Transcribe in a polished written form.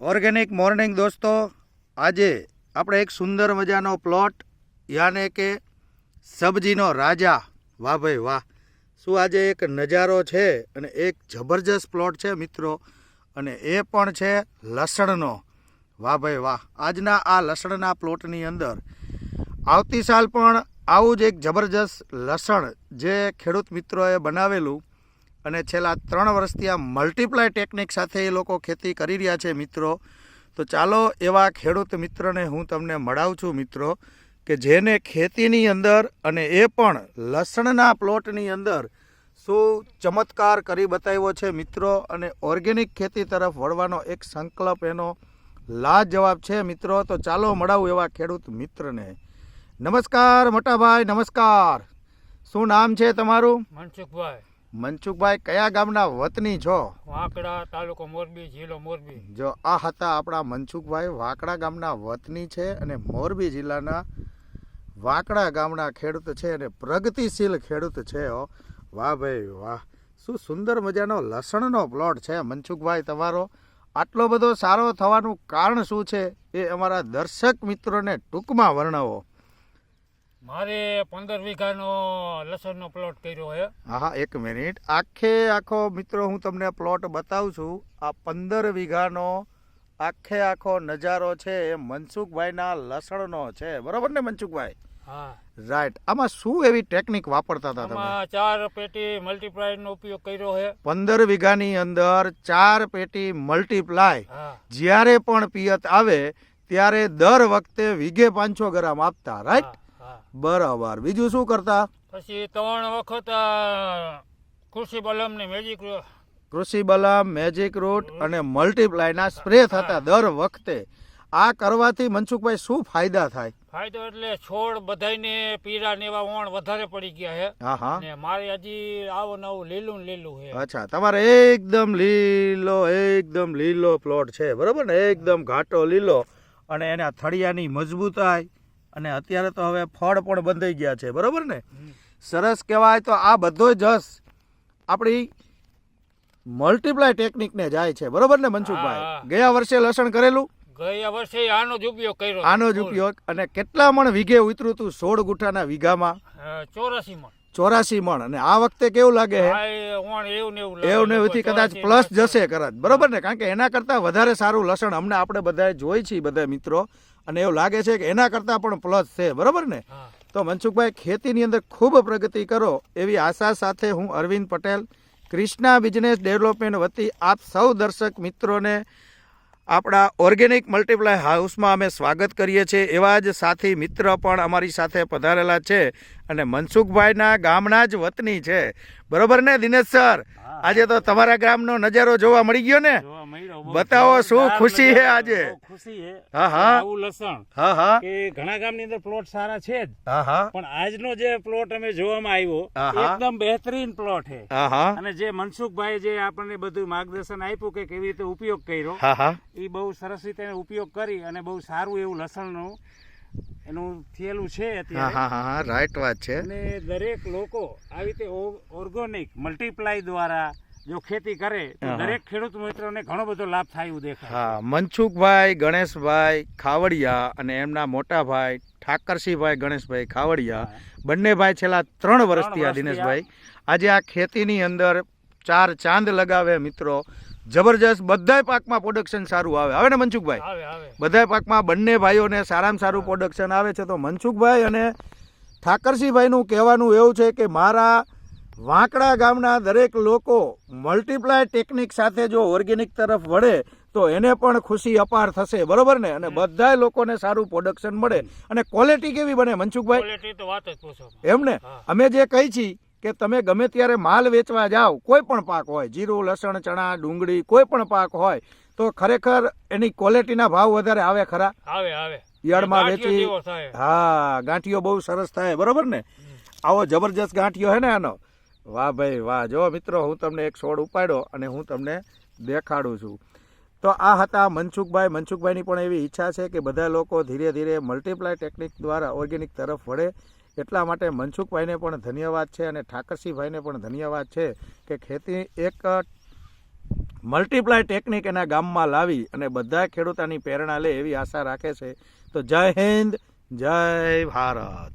Organic morning દોસ્તો, આજે આપણે એક સુંદર મજાનો પ્લોટ યાને કે સબ્જીનો રાજા, વાહ ભાઈ વાહ, શું આજે એક નજારો છે અને એક જબરજસ્ત પ્લોટ છે મિત્રો, અને એ પણ છે લસણનો, વાહ ભાઈ વાહ. આજના આ લસણના પ્લોટની અંદર આવતી સાલ પણ આવું જ એક જબરજસ્ત લસણ જે ખેડૂત મિત્રોએ બનાવેલું અને છેલ્લા 3 વર્ષથી આ મલ્ટીપ્લાય ટેકનિક સાથે એ લોકો ખેતી કરી રહ્યા છે મિત્રો. તો ચાલો એવા ખેડૂત મિત્રને હું તમને મળાવું છું મિત્રો, કે જેને ખેતીની અંદર અને એ પણ લસણના પ્લોટની અંદર શું ચમત્કાર કરી બતાવ્યો છે મિત્રો, અને ઓર્ગેનિક ખેતી તરફ વળવાનો એક સંકલ્પ એનો લાજવાબ છે મિત્રો. તો ચાલો મળાવું એવા ખેડૂત મિત્રને. નમસ્કાર મોટાભાઈ, નમસ્કાર. શું નામ છે તમારું? મનસુખભાઈ. મનસુખભાઈ, કયા ગામના વતની છો? વાંકડા, તાલુકો મોરબી, જિલ્લો મોરબી. જો આ હતા આપણા મનસુખભાઈ, વાંકડા ગામના વતની છે અને મોરબી જિલ્લાના વાંકડા ગામના ખેડૂત છે અને પ્રગતિશીલ ખેડૂત છે. વાહ ભાઈ વાહ, શું સુંદર મજાનો લસણનો પ્લોટ છે મનસુખભાઈ તમારો. આટલો બધો સારો થવાનું કારણ શું છે એ અમારા દર્શક મિત્રોને ટૂંકમાં વર્ણવો. મારે 15 વીઘાનો લસણનો પ્લોટ કર્યો છે. હા, એક મિનિટ. આખો મિત્રો હું તમને પ્લોટ બતાવું છું. આ 15 વીઘાનો આખો નજારો છે એ મનસુખભાઈના લસણનો છે, બરોબર ને મનસુખભાઈ? હા, રાઈટ. આમાં શું એવી ટેકનિક વાપરતા હતા તમે? આમાં 4 પેટી મલ્ટીપ્લાયરનો ઉપયોગ કર્યો છે. 15 વીઘાની અંદર 4 પેટી મલ્ટીપ્લાય. હા, જ્યારે પણ પિયત આવે ત્યારે દર વખતે વીઘે 500 ગ્રામ આપતા, રાઈટ? હા. બરાબર. બીજું શું કરતા? પછી 3 વખત કૃષિ બલમ ને મેજિક કૃષિ બલમ, મેજિક રૂટ અને મલ્ટીપ્લાયના સ્પ્રે થતા દર વખતે. આ કરવાથી મનસુખભાઈ શું ફાયદા થાય? ફાયદો એટલે છોડ બધાયને પીરા ને એવા ઓણ વધારે પડી ગયા છે. હા હા. ને મારે હજી આવું નવું લીલું ને લીલું છે. અચ્છા, તમારે એકદમ લીલો પ્લોટ છે, બરોબર ને? એકદમ ઘાટો લીલો, અને એના થળિયાની મજબૂતાઈ, અને અત્યારે તો હવે ફળ પણ બંધાઈ ગયા છે, બરોબર ને? સરસ કહેવાય. તો આ બધો જસ આપણી મલ્ટીપ્લાય ટેકનિકને જાય છે, બરોબર ને મનસુખભાઈ? હા. ગયા વર્ષે લસણ કરેલું? ગયા વર્ષે આનો જ ઉપયોગ કર્યો. આનો જ ઉપયોગ. અને કેટલા મણ વીઘે ઉતર્યું હતું? 16 ગુઠાના વીઘામાં 84 મણ. 84 મણ. અને આ વખતે કેવું લાગે છે? એવું ને એવુંથી કદાચ પ્લસ જશે કદાચ, બરોબર ને? કારણ કે એના કરતાં વધારે સારું લસણ અમને આપણે બધાએ જોઈ છીએ બધા મિત્રો, અને એવું લાગે છે કે એના કરતાં પણ પ્લસ છે, બરોબર ને? તો મનસુખભાઈ, ખેતીની અંદર ખૂબ પ્રગતિ કરો એવી આશા સાથે હું અરવિંદ પટેલ, ક્રિષ્ના બિઝનેસ ડેવલપમેન્ટ વતી આપ સૌ દર્શક મિત્રોને આપણા ઓર્ગેનિક મલ્ટીપ્લાય હાઉસમાં અમે સ્વાગત કરીએ છીએ. એવા જ સાથી મિત્ર પણ અમારી સાથે પધારેલા છે અને મનસુખભાઈના ગામના જ વતની છે, બરોબર ને દિનેશ સર? આજે તો તમારા ગામનો નજારો જોવા મળી ગયો ને? બતાવો, શું ખુશી છે આજે? ખુશી છે. હા હા. આવું લસણ હા હા. કે ઘણા ગામની અંદર પ્લોટ સારા છે જ, હા હા. પણ આજનો જે પ્લોટ અમે જોવામાં આવ્યો એકદમ બહેતરીન પ્લોટ છે. હા હા. અને જે મનસુખભાઈ જે આપણને બધું માર્ગદર્શન આપ્યું કે કેવી રીતે ઉપયોગ કર્યો, હા હા. એ બહુ સરસ રીતે ઉપયોગ કરી અને બહુ સારું એવું લસણનું એનું થયેલું છે હા અત્યારે. હા હા, રાઈટ વાત છે. અને દરેક લોકો આવી રીતે ઓર્ગેનિક મલ્ટીપ્લાય દ્વારા જો ખેતી કરે તો દરેક ખેડૂત મિત્રોને ઘણો બધો લાભ થાય એવું દેખાય. હા, મનસુખભાઈ ગણેશભાઈ ખાવડિયા અને એમના મોટા ભાઈ ઠાકરસિંહભાઈ ગણેશભાઈ ખાવડિયા, બંને ભાઈ છેલ્લા 3 વર્ષથી આ દિનેશભાઈ આજે આ ખેતીની અંદર 4 ચાંદ લગાવે મિત્રો. જબરજસ્ત. બધાય પાકમાં પ્રોડક્શન સારું આવે ને મનસુખભાઈ? બધાય પાકમાં બંને ભાઈઓને સારામાં સારું પ્રોડક્શન આવે છે. તો મનસુખભાઈ અને ઠાકરસિંહભાઈનું કહેવાનું એવું છે કે મારા વાંકડા ગામના દરેક લોકો મલ્ટીપ્લાય ટેકનિક સાથે જો ઓર્ગેનિક તરફ વળે તો એને પણ ખુશી અપાર થશે, બરોબર ને? અને બધાય લોકોને સારું પ્રોડક્શન મળે. અને ક્વોલિટી કેવી બને મનસુખભાઈ? ક્વોલિટી તો વાત જ પૂછો. એમ ને? અમે જે કહી છીએ કે તમે ગમે ત્યારે માલ વેચવા જાઓ, કોઈ પણ પાક હોય, જીરું, લસણ, ચણા, ડુંગળી, કોઈ પણ પાક હોય, તો ખરેખર એની ક્વોલિટીના ભાવ વધારે આવે ખરા? આવે. યાર્ડમાં વેચી. હા, ગાંઠિયો બહુ સરસ થાય, બરોબર ને? આવો જબરજસ્ત ગાંઠિયો હે ને આનો. વાહ ભાઈ વાહ. જો મિત્રો, હું તમને એક છોડ ઉપાડ્યો અને હું તમને દેખાડું છું. તો આ હતા મનસુખભાઈ. મનસુખભાઈની પણ એવી ઈચ્છા છે કે બધા લોકો ધીરે ધીરે મલ્ટીપ્લાય ટેકનિક દ્વારા ઓર્ગેનિક તરફ વળે. એટલા માટે મનસુખભાઈને પણ ધન્યવાદ છે અને ઠાકરસિંહભાઈને પણ ધન્યવાદ છે કે ખેતી એક મલ્ટીપ્લાય ટેકનિક એના ગામમાં લાવી અને બધા ખેડૂતોની પ્રેરણા લે એવી આશા રાખે છે. તો જય હિન્દ, જય ભારત.